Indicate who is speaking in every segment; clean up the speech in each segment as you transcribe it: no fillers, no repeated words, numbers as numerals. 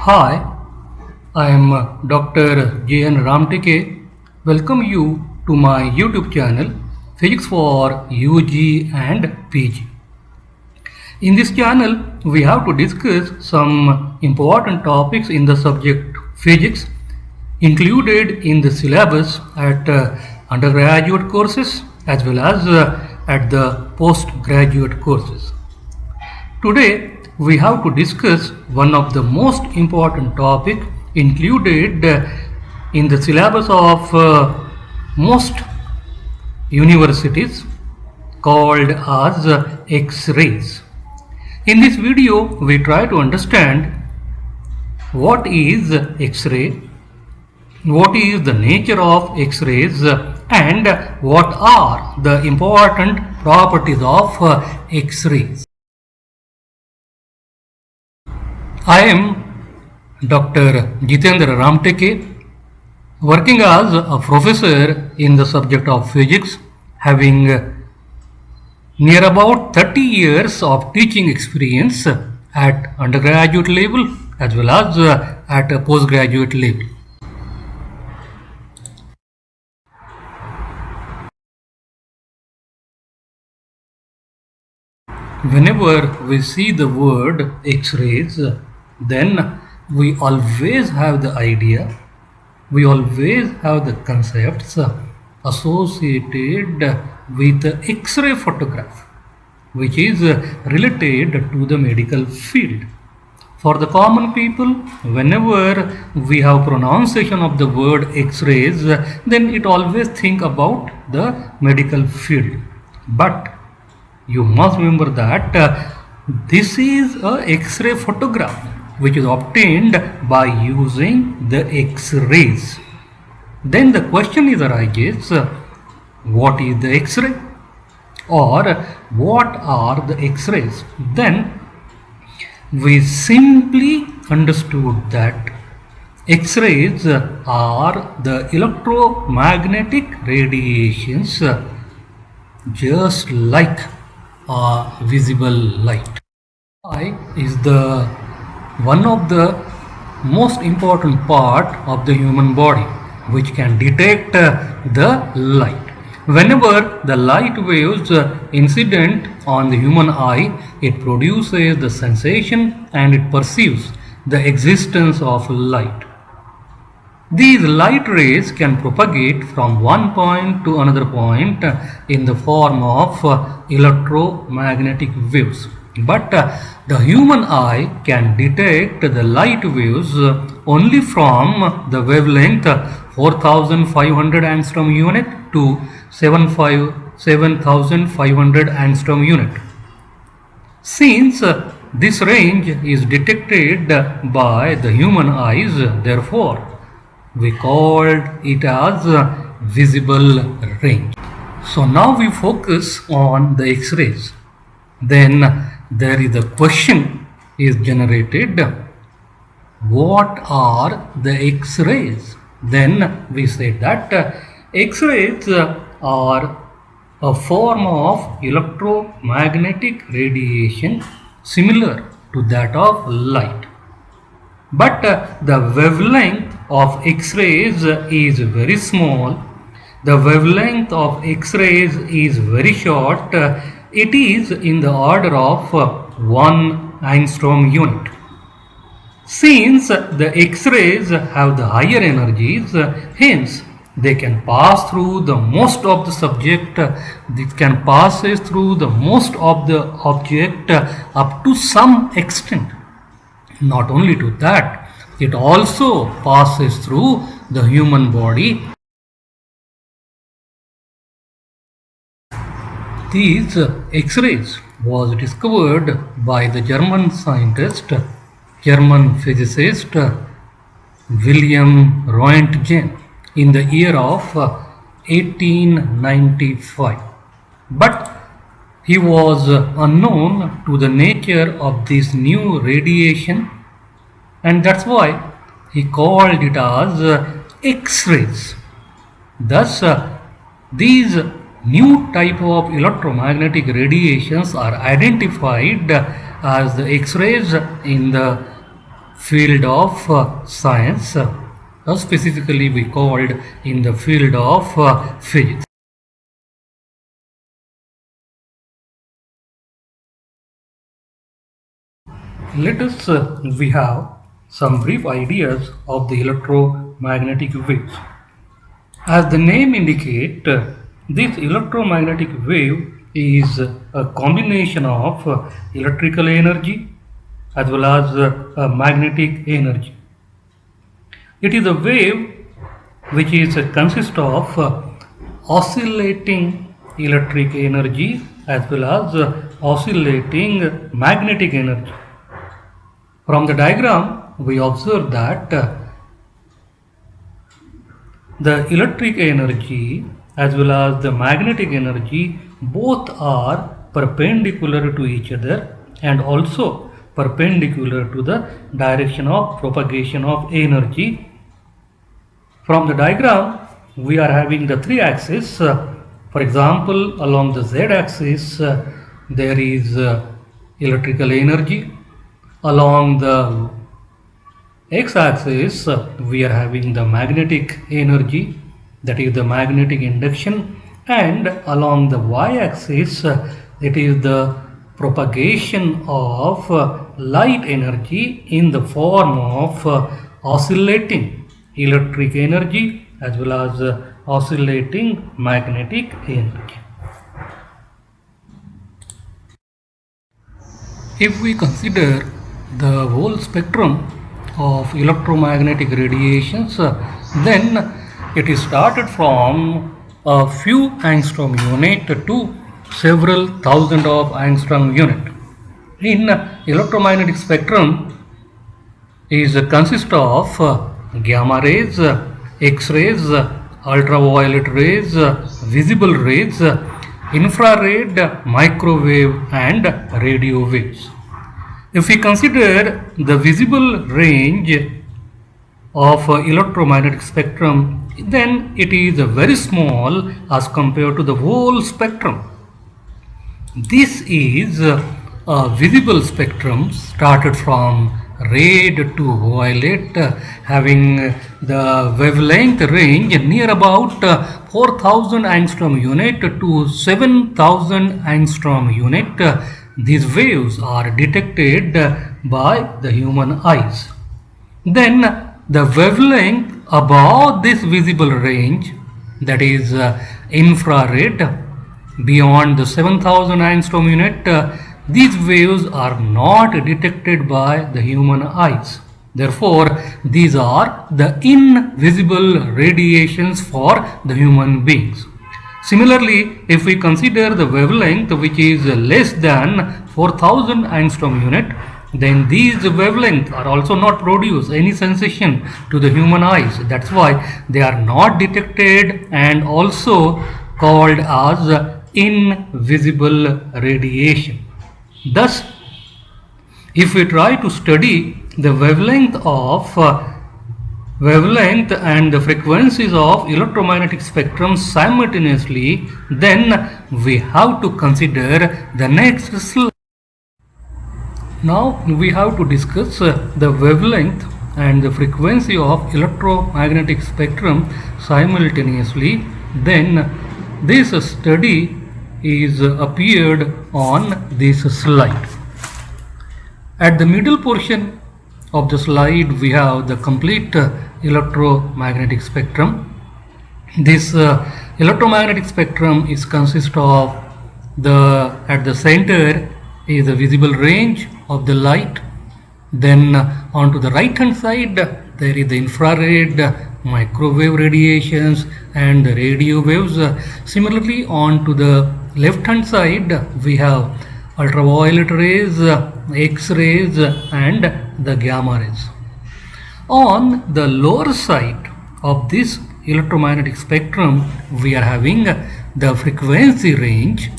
Speaker 1: Hi, I am Dr. J.N. Ramteke. Welcome you to my YouTube channel Physics for UG and PG. In this channel, we have to discuss some important topics in the subject physics included in the syllabus at undergraduate courses as well as at the postgraduate courses. Today, we have to discuss one of the most important topic included in the syllabus of most universities called as X-rays. In this video, we try to understand what is X-ray, what is the nature of X-rays, and what are the important properties of X-rays. I am Dr. Jitendra Ramteke, working as a professor in the subject of physics, having near about 30 years of teaching experience at undergraduate level as well as at a postgraduate level. Whenever we see the word X-rays, then we always have the idea, we always have the concepts associated with the X-ray photograph, which is related to the medical field. For the common people, whenever we have pronunciation of the word X-rays, then it always think about the medical field. But you must remember that this is a X-ray photograph which is obtained by using the X-rays. Then the question is arises, what is the X-ray or what are the X-rays? Then we simply understood that X-rays are the electromagnetic radiations just like visible light. Eye is the one of the most important part of the human body which can detect the light. Whenever the light waves incident on the human eye, it produces the sensation and it perceives the existence of light. These light rays can propagate from one point to another point in the form of electromagnetic waves. But the human eye can detect the light waves only from the wavelength 4500 angstrom unit to 7500 angstrom unit. Since this range is detected by the human eyes, therefore we called it as visible range. So now we focus on the X-rays. Then there is a question is generated, what are the X-rays? Then we say that X-rays are a form of electromagnetic radiation similar to that of light. But the wavelength of X-rays is very small. The wavelength of X-rays is very short. It is in the order of 1 angstrom unit. Since the X-rays have the higher energies, hence they can pass through the most of the subject, they can pass through the most of the object up to some extent. Not only to that, it also passes through the human body. These X-rays was discovered by the German scientist, German physicist William Roentgen in the year of 1895. But he was unknown to the nature of this new radiation, and that's why he called it as X-rays. Thus, these new type of electromagnetic radiations are identified as the X-rays in the field of science, specifically we called in the field of physics. Let us we have some brief ideas of the electromagnetic waves. As the name indicates, this electromagnetic wave is a combination of electrical energy as well as magnetic energy. It is a wave which is consists of oscillating electric energy as well as oscillating magnetic energy. From the diagram, we observe that the electric energy as well as the magnetic energy both are perpendicular to each other and also perpendicular to the direction of propagation of energy. From the diagram, we are having the three axes. For example, along the z axis, there is electrical energy. Along the x-axis, we are having the magnetic energy, that is the magnetic induction, and along the y-axis, it is the propagation of light energy in the form of oscillating electric energy as well as oscillating magnetic energy. If we consider the whole spectrum of electromagnetic radiations, then it is started from a few angstrom unit to several thousand of angstrom unit. In electromagnetic spectrum is consist of gamma rays, X-rays, ultraviolet rays, visible rays, infrared, microwave and radio waves. If we consider the visible range of electromagnetic spectrum, then it is very small as compared to the whole spectrum. This is a visible spectrum started from red to violet, having the wavelength range near about 4000 angstrom unit to 7000 angstrom unit. These waves are detected by the human eyes. Then the wavelength above this visible range, that is infrared, beyond the 7000 angstrom unit, these waves are not detected by the human eyes. Therefore, these are the invisible radiations for the human beings. Similarly, if we consider the wavelength which is less than 4000 angstrom unit, then these wavelengths are also not produce any sensation to the human eyes. That's why they are not detected and also called as invisible radiation. Thus, if we try to study the wavelength and the frequencies of electromagnetic spectrum simultaneously, then we have to consider the next slide. Now we have to discuss the wavelength and the frequency of electromagnetic spectrum simultaneously. Then this study is appeared on this slide. At the middle portion of the slide, we have the complete electromagnetic spectrum. This electromagnetic spectrum is consist of at the center is the visible range of the light. Then onto the right hand side there is the infrared, microwave radiations and the radio waves. Similarly, onto the left hand side we have ultraviolet rays, X-rays and the gamma rays. On the lower side of this electromagnetic spectrum, we are having the frequency range,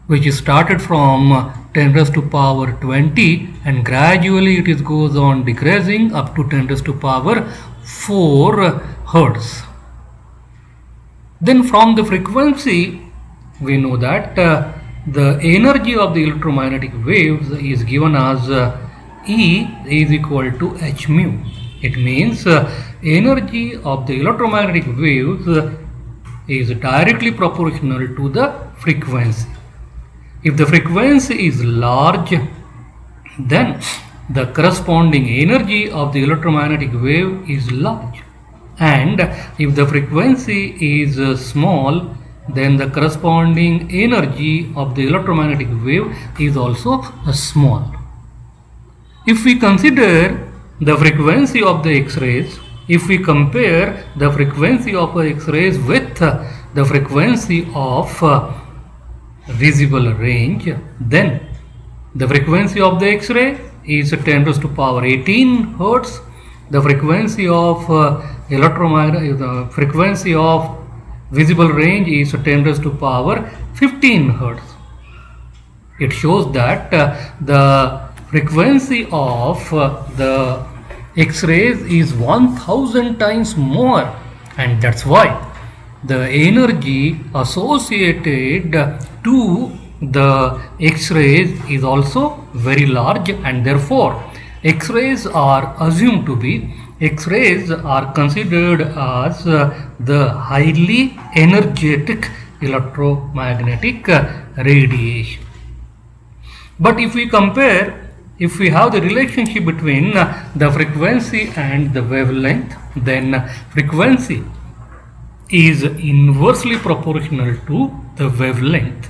Speaker 1: which is started from 10 raised to power 20 and gradually it is goes on decreasing up to 10 raised to power 4 hertz. Then from the frequency we know that the energy of the electromagnetic waves is given as E is equal to h mu. It means energy of the electromagnetic waves is directly proportional to the frequency. If the frequency is large, then the corresponding energy of the electromagnetic wave is large. And if the frequency is small, then the corresponding energy of the electromagnetic wave is also small. If we consider the frequency of the X-rays, if we compare the frequency of X-rays with the frequency of visible range, then the frequency of the X-ray is 10 raised to power 18 Hertz. The frequency of the frequency of visible range is 10 raised to power 15 Hertz. It shows that the frequency of the X-rays is 1000 times more, and that's why the energy associated to the X-rays is also very large, and therefore X-rays are assumed to be X-rays are considered as the highly energetic electromagnetic radiation. But if we compare, if we have the relationship between the frequency and the wavelength, then frequency is inversely proportional to the wavelength,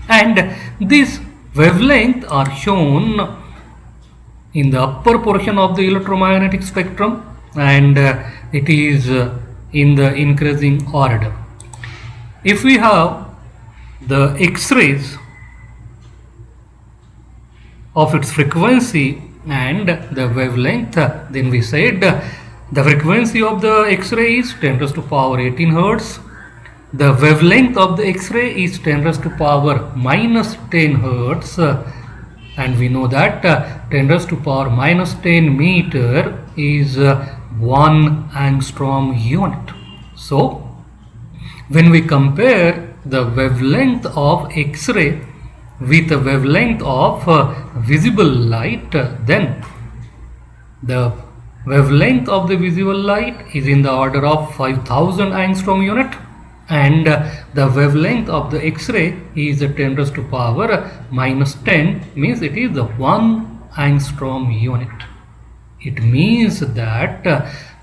Speaker 1: and this wavelength are shown in the upper portion of the electromagnetic spectrum, and it is in the increasing order. If we have the X-rays of its frequency and the wavelength, then we said the frequency of the X-ray is 10 raised to power 18 Hertz. The wavelength of the X-ray is 10 raised to power minus 10 Hertz, and we know that 10 raised to power minus 10 meter is 1 angstrom unit. So when we compare the wavelength of X-ray with the wavelength of visible light, then the wavelength of the visible light is in the order of 5000 angstrom unit, and the wavelength of the X-ray is 10 raised to power minus 10, means it is the 1 angstrom unit. It means that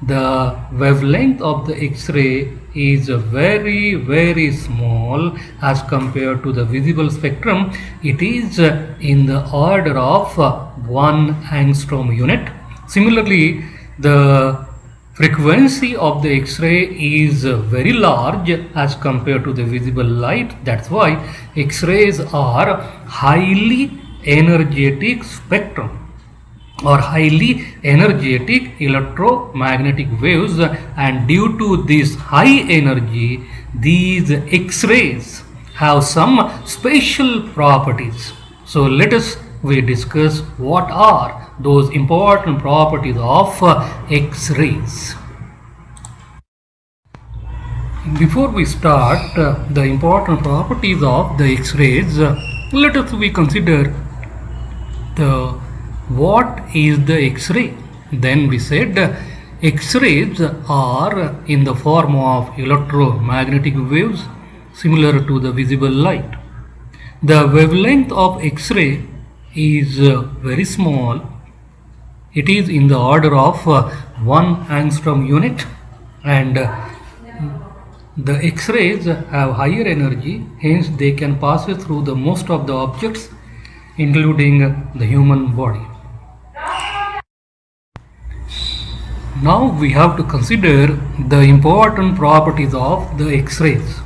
Speaker 1: the wavelength of the X-ray is very, very small as compared to the visible spectrum. It is in the order of 1 angstrom unit. Similarly, the frequency of the X-ray is very large as compared to the visible light. That's why X-rays are highly energetic spectrum or highly energetic electromagnetic waves, and due to this high energy, these X-rays have some special properties. So let us we discuss what are those important properties of X-rays. Before we start the important properties of the X-rays, let us we consider the what is the X-ray. Then we said X-rays are in the form of electromagnetic waves similar to the visible light. The wavelength of X-ray is very small. It is in the order of 1 angstrom unit, and the X-rays have higher energy, hence they can pass through the most of the objects including the human body. Now we have to consider the important properties of the X-rays.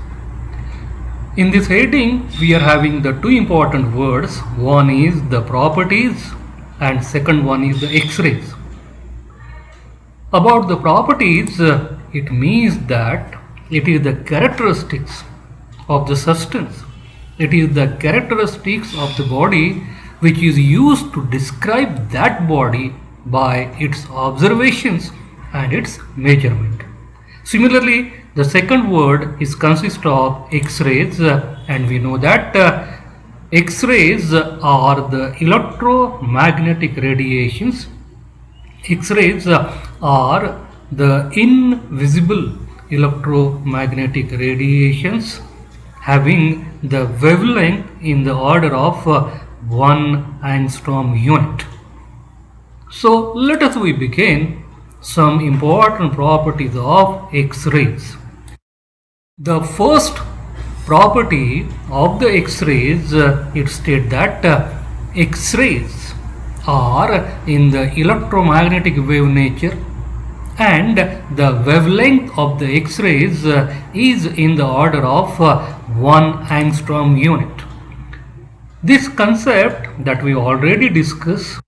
Speaker 1: In this heading, we are having the two important words. One is the properties and second one is the X-rays. About the properties, it means that it is the characteristics of the substance. It is the characteristics of the body which is used to describe that body by its observations and its measurement. Similarly, the second word is consist of X-rays, and we know that X-rays are the electromagnetic radiations. X-rays are the invisible electromagnetic radiations having the wavelength in the order of 1 angstrom unit. So let us we begin some important properties of X-rays. The first property of the X-rays, it states that X-rays are in the electromagnetic wave nature and the wavelength of the X-rays is in the order of 1 angstrom unit. This concept that we already discussed.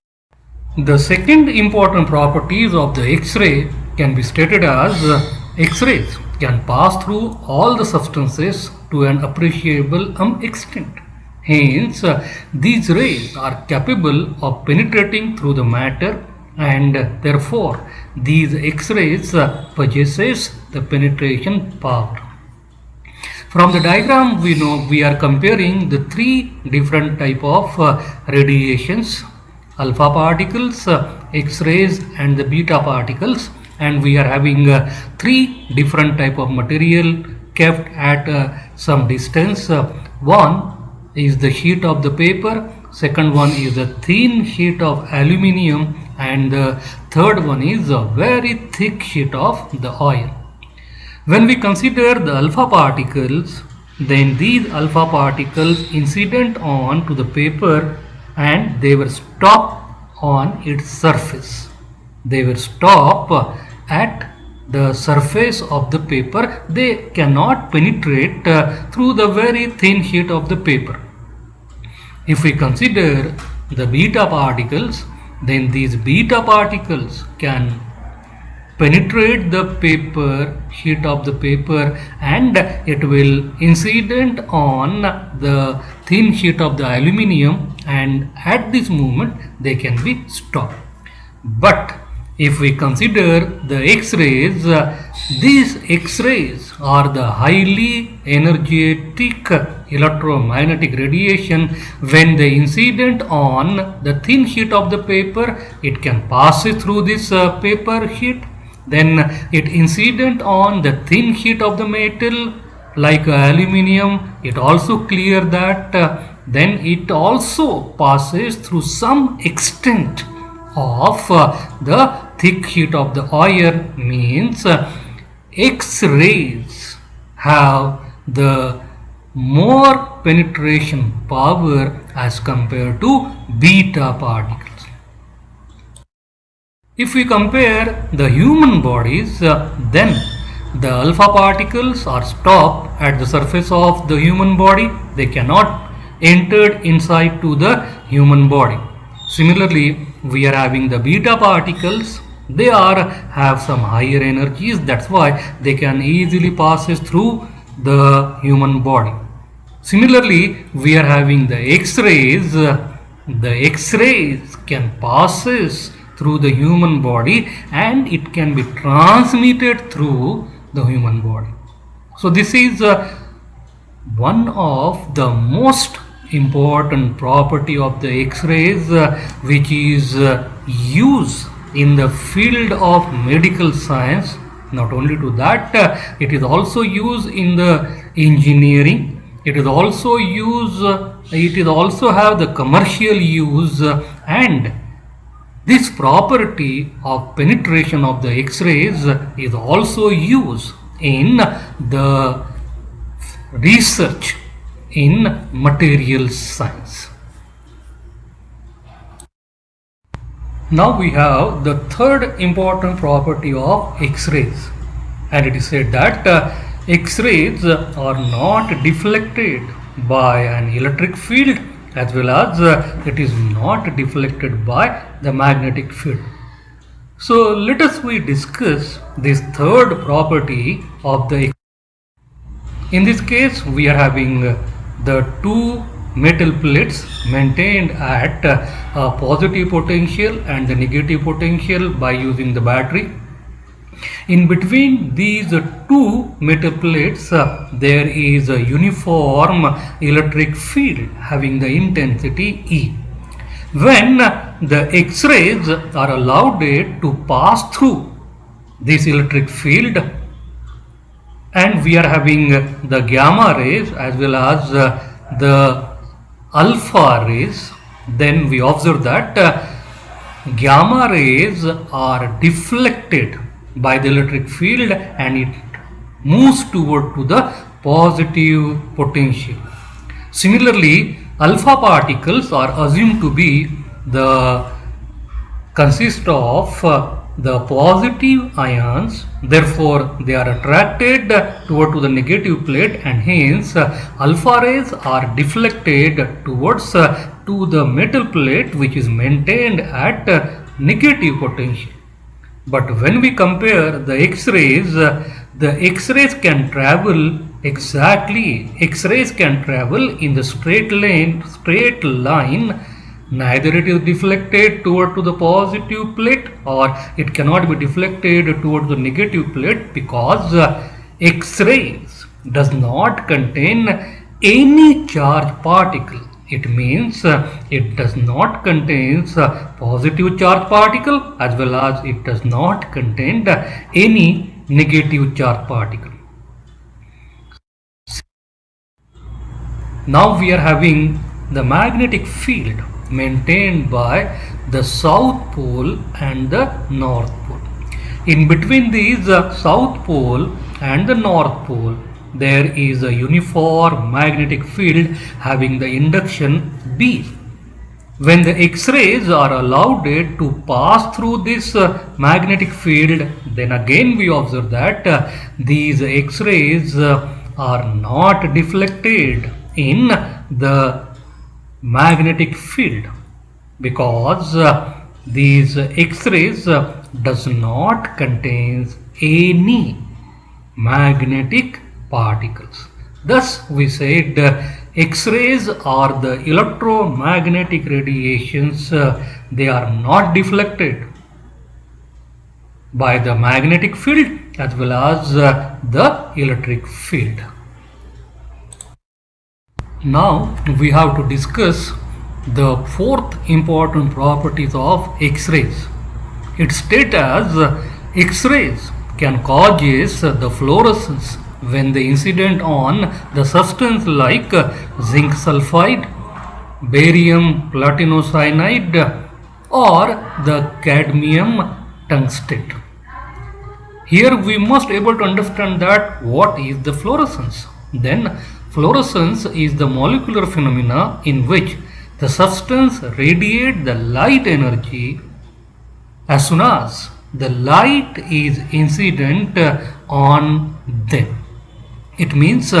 Speaker 1: The second important properties of the X-ray can be stated as X-rays can pass through all the substances to an appreciable extent. Hence, these rays are capable of penetrating through the matter and therefore these X-rays possesses the penetration power. From the diagram we know we are comparing the three different type of radiations: alpha particles, X-rays and the beta particles, and we are having three different type of material kept at some distance. One is the sheet of the paper, second one is a thin sheet of aluminium, and the third one is a very thick sheet of the oil. When we consider the alpha particles, then these alpha particles incident on to the paper and they will stop on its surface. They will stop at the surface of the paper. They cannot penetrate through the very thin sheet of the paper. If we consider the beta particles, then these beta particles can penetrate the paper sheet of the paper and it will incident on the thin sheet of the aluminium, and at this moment they can be stopped. But if we consider the X-rays, these X-rays are the highly energetic electromagnetic radiation. When they incident on the thin sheet of the paper, it can pass it through this paper sheet. Then it incident on the thin sheet of the metal like aluminium, it also clear that. Then it also passes through some extent of the thick sheet of the oil. Means X-rays have the more penetration power as compared to beta particles. If we compare the human bodies, then the alpha particles are stopped at the surface of the human body. They cannot enter inside to the human body. Similarly, we are having the beta particles. They have some higher energies. That's why they can easily passes through the human body. Similarly, we are having the X-rays. The X-rays can passes through the human body and it can be transmitted through the human body. So this is one of the most important property of the X-rays which is used in the field of medical science. Not only to that, it is also used in the engineering. It is also used, it is also have the commercial use, and this property of penetration of the X-rays is also used in the research in material science. Now we have the third important property of X-rays, and it is said that X-rays are not deflected by an electric field, as well as it is not deflected by the magnetic field. So let us we discuss this third property of the X-ray. In this case we are having the two metal plates maintained at a positive potential and the negative potential by using the battery. In between these two metal plates, there is a uniform electric field having the intensity E. When the X-rays are allowed to pass through this electric field, and we are having the gamma rays as well as the alpha rays, then we observe that gamma rays are deflected by the electric field and it moves toward to the positive potential. Similarly, alpha particles are assumed to be the consist of the positive ions, therefore they are attracted toward to the negative plate, and hence alpha rays are deflected towards to the metal plate which is maintained at negative potential. But when we compare the X-rays, the X-rays can travel exactly, X-rays can travel in the straight line. Neither it is deflected toward to the positive plate or it cannot be deflected toward the negative plate, because X-rays does not contain any charge particle. It means it does not contain positive charge particle as well as it does not contain any negative charge particle. Now we are having the magnetic field maintained by the south pole and the north pole. In between these south pole and the north pole, there is a uniform magnetic field having the induction B. When the X-rays are allowed to pass through this magnetic field, then again we observe that these X-rays are not deflected in the magnetic field, because these X-rays does not contain any magnetic particles. Thus we said X-rays are the electromagnetic radiations, they are not deflected by the magnetic field as well as the electric field. Now we have to discuss the fourth important properties of X-rays. It states as X-rays can cause the fluorescence when they incident on the substance like zinc sulfide, barium platinocyanide or the cadmium tungstate. Here we must able to understand that what is the fluorescence. Then fluorescence is the molecular phenomena in which the substance radiates the light energy as soon as the light is incident on them. It means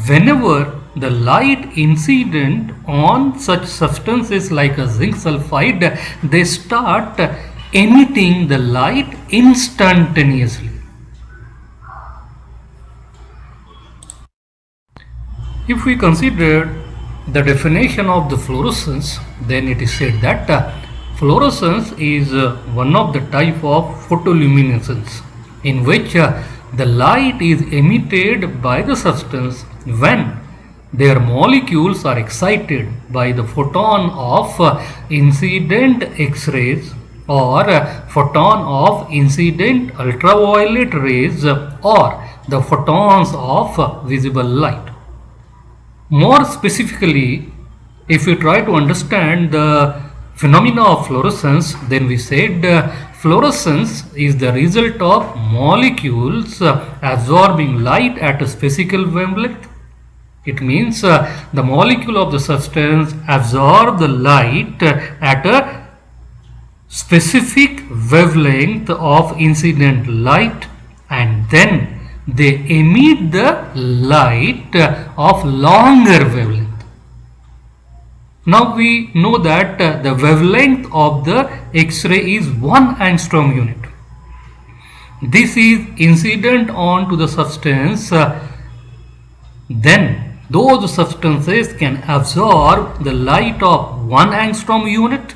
Speaker 1: whenever the light incident on such substances like a zinc sulfide, they start emitting the light instantaneously. If we consider the definition of the fluorescence, then it is said that fluorescence is one of the type of photoluminescence in which the light is emitted by the substance when their molecules are excited by the photon of incident X-rays or photon of incident ultraviolet rays or the photons of visible light. More specifically, if we try to understand the phenomena of fluorescence, then we said fluorescence is the result of molecules absorbing light at a specific wavelength. It means the molecule of the substance absorb the light at a specific wavelength of incident light, and then they emit the light of longer wavelength. Now we know that the wavelength of the X-ray is 1 angstrom unit. This is incident on to the substance, then those substances can absorb the light of 1 angstrom unit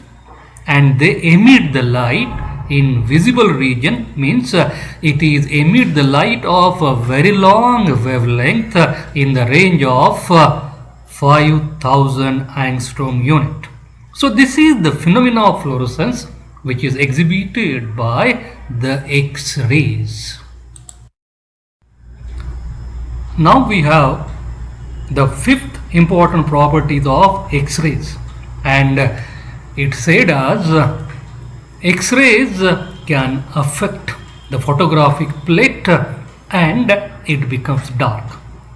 Speaker 1: and they emit the light in visible region means it is emit the light of a very long wavelength in the range of 5000 angstrom unit. So this is the phenomena of fluorescence which is exhibited by the X-rays. Now we have the fifth important properties of X-rays, and it said as X-rays can affect the photographic plate and it becomes dark.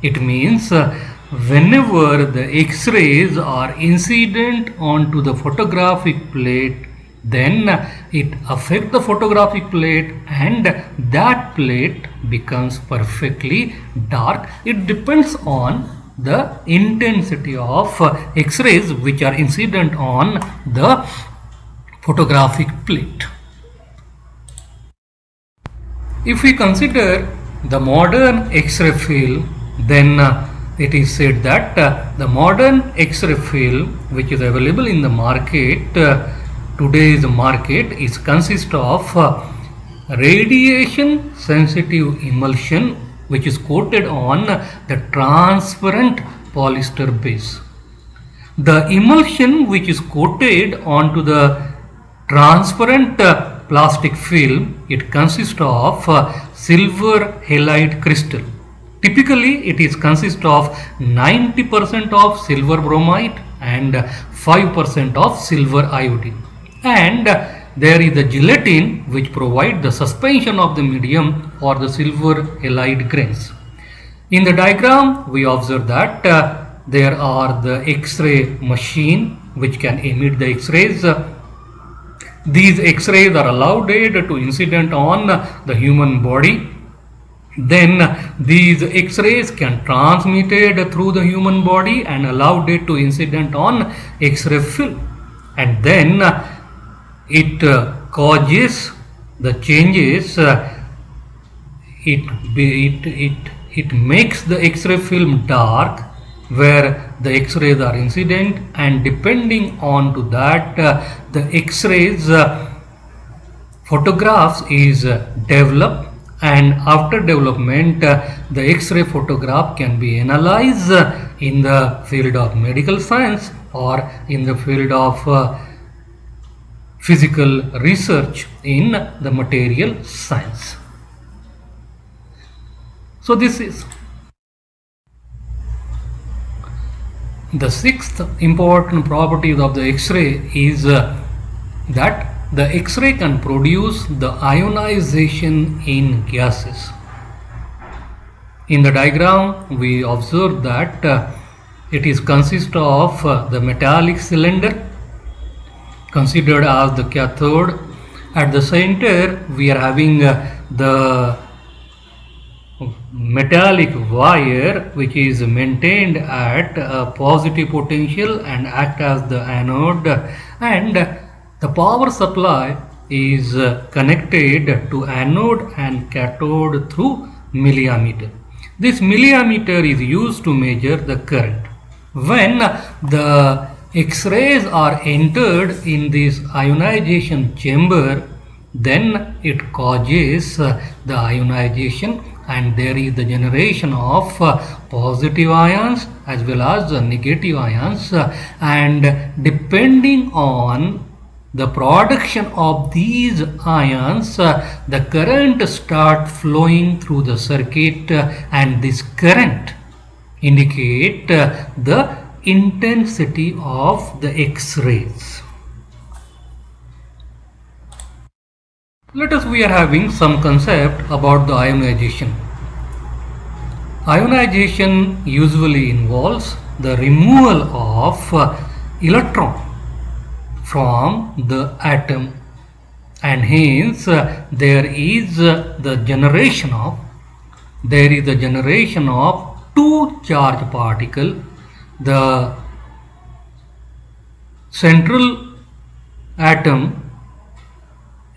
Speaker 1: It means whenever the X-rays are incident onto the photographic plate, then it affects the photographic plate and that plate becomes perfectly dark. It depends on the intensity of X-rays which are incident on the photographic plate. If we consider the modern X-ray film, then it is said that the modern X-ray film which is available in the market, today's market, is consist of radiation sensitive emulsion which is coated on the transparent polyester base. The emulsion which is coated onto the transparent plastic film, it consists of silver halide crystal. Typically it is consist of 90% of silver bromide and 5% of silver iodine, and there is the gelatin which provide the suspension of the medium for the silver halide grains. In the diagram we observe that there are the X-ray machine which can emit the X-rays. These X-rays are allowed to incident on the human body. Then these X-rays can transmitted through the human body and allowed to incident on X-ray film, and then it causes the changes. It makes the X-ray film dark where the X-rays are incident, and depending on to that the X-rays photographs is developed, and after development the X-ray photograph can be analyzed in the field of medical science or in the field of physical research in the material science. So this is the sixth important property of the X-ray is that the X-ray can produce the ionization in gases. In the diagram we observe that it is consist of the metallic cylinder considered as the cathode. At the center we are having the metallic wire which is maintained at a positive potential and act as the anode, and the power supply is connected to anode and cathode through milliammeter. This milliammeter is used to measure the current. When the X-rays are entered in this ionization chamber, then it causes the ionization, and there is the generation of positive ions as well as negative ions, and depending on the production of these ions the current start flowing through the circuit, and this current indicate the intensity of the X-rays. Let us we are having some concept about the ionization. Ionization usually involves the removal of electron from the atom, and hence there is the generation of two charged particles. The central atom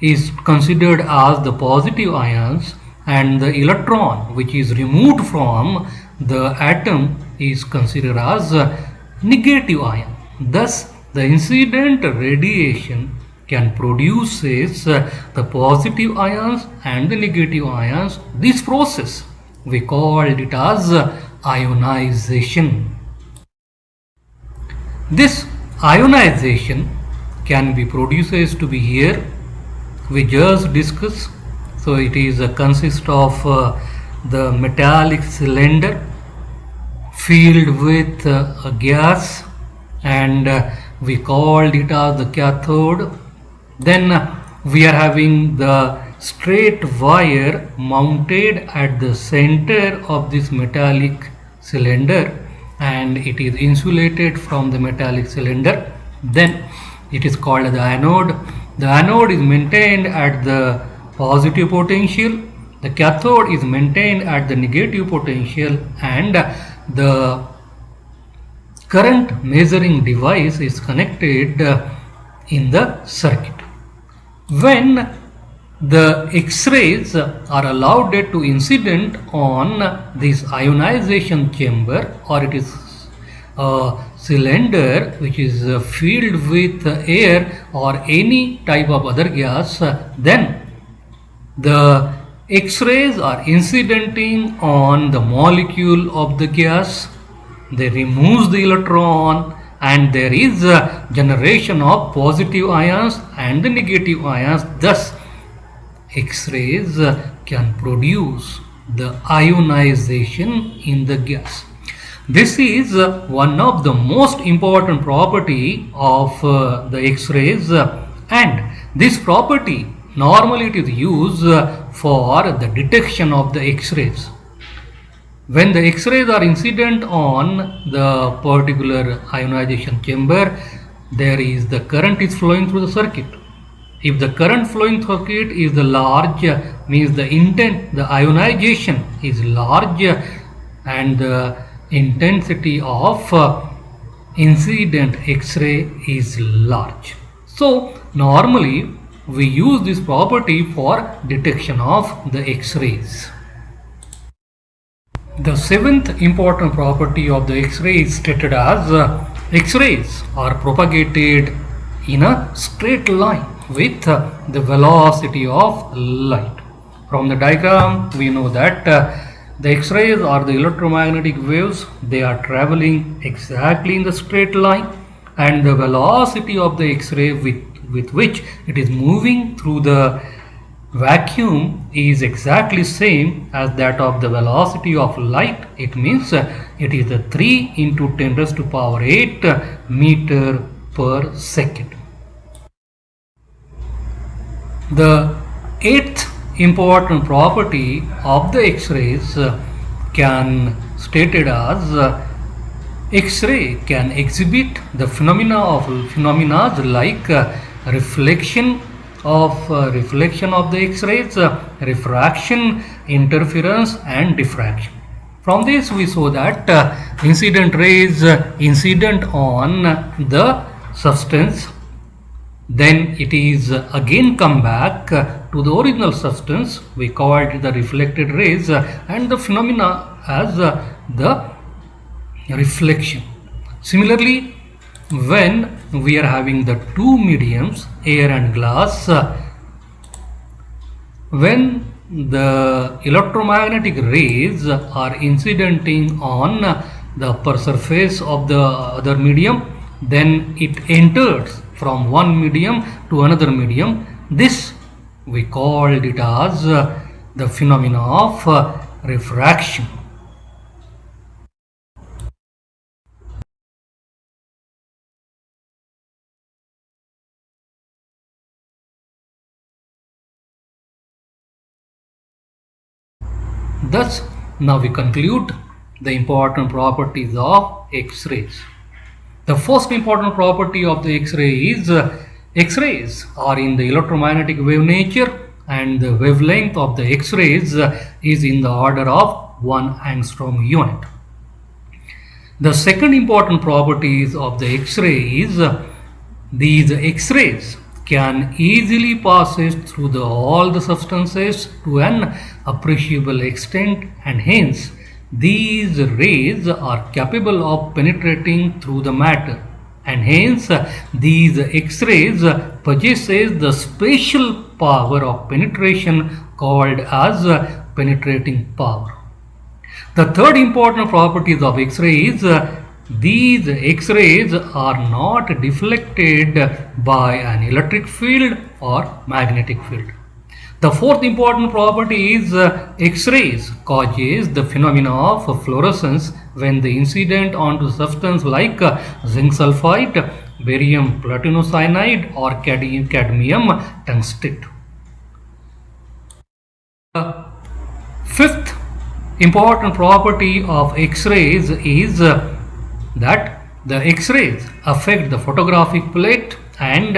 Speaker 1: is considered as the positive ions, and the electron which is removed from the atom is considered as a negative ion. Thus the incident radiation can produces the positive ions and the negative ions. This process we called it as ionization. This ionization can be produces to be here. We just discussed. So it is consist of the metallic cylinder filled with a gas, and we called it as the cathode. Then we are having the straight wire mounted at the center of this metallic cylinder, and it is insulated from the metallic cylinder. Then it is called the anode. The anode is maintained at the positive potential, the cathode is maintained at the negative potential, and the current measuring device is connected in the circuit. When the X-rays are allowed to incident on this ionization chamber, or it is a cylinder which is filled with air or any type of other gas, then the X-rays are incidenting on the molecule of the gas. They remove the electron, and there is a generation of positive ions and the negative ions. Thus, X-rays can produce the ionization in the gas. This is one of the most important property of the X-rays, and this property normally it is used for the detection of the X-rays. When the X-rays are incident on the particular ionization chamber, there is the current is flowing through the circuit. If the current flowing circuit is the large, means the ionization is large, and the intensity of incident X-ray is large. So normally we use this property for detection of the X-rays. The seventh important property of the X-ray is stated as X-rays are propagated in a straight line with the velocity of light. From the diagram we know that the X-rays are the electromagnetic waves. They are traveling exactly in the straight line, and the velocity of the X-ray with which it is moving through the vacuum is exactly same as that of the velocity of light. It means it is the 3 into 10 raised to power 8 meter per second. The eighth important property of the X-rays can stated as X-ray can exhibit the phenomena like reflection of the X-rays, refraction, interference, and diffraction. From this we saw that incident rays incident on the substance, then it is again come back to the original substance. We call it the reflected rays, and the phenomena as the reflection. Similarly, when we are having the two mediums, air and glass, when the electromagnetic rays are incidenting on the upper surface of the other medium, then it enters from one medium to another medium. This we called it as the phenomena of refraction. Thus, now we conclude the important properties of X-rays. The first important property of the X-ray is X-rays are in the electromagnetic wave nature, and the wavelength of the X-rays is in the order of 1 angstrom unit. The second important properties of the X-ray is these X-rays can easily passes through all the substances to an appreciable extent, and hence these rays are capable of penetrating through the matter, and hence these X-rays possesses the special power of penetration called as penetrating power. The third important properties of X-ray is these X-rays are not deflected by an electric field or magnetic field. The fourth important property is X-rays causes the phenomena of fluorescence when they incident onto substance like zinc sulfide, barium platinocyanide or cadmium tungstate. Fifth important property of X-rays is that the X-rays affect the photographic plate and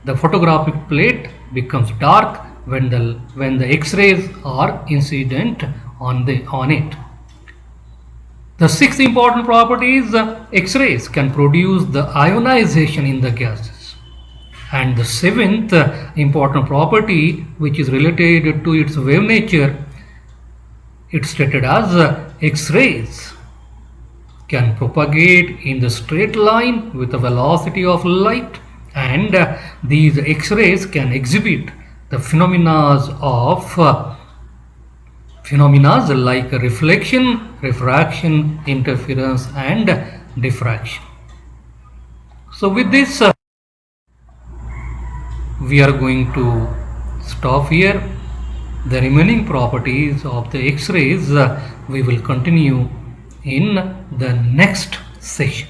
Speaker 1: the photographic plate becomes dark when the X-rays are incident on it. The sixth important property is X-rays can produce the ionization in the gases. And the seventh important property, which is related to its wave nature, it's stated as X-rays can propagate in the straight line with the velocity of light, and these X-rays can exhibit the phenomena like reflection, refraction, interference and diffraction. So with this we are going to stop here. The remaining properties of the X-rays we will continue in the next session.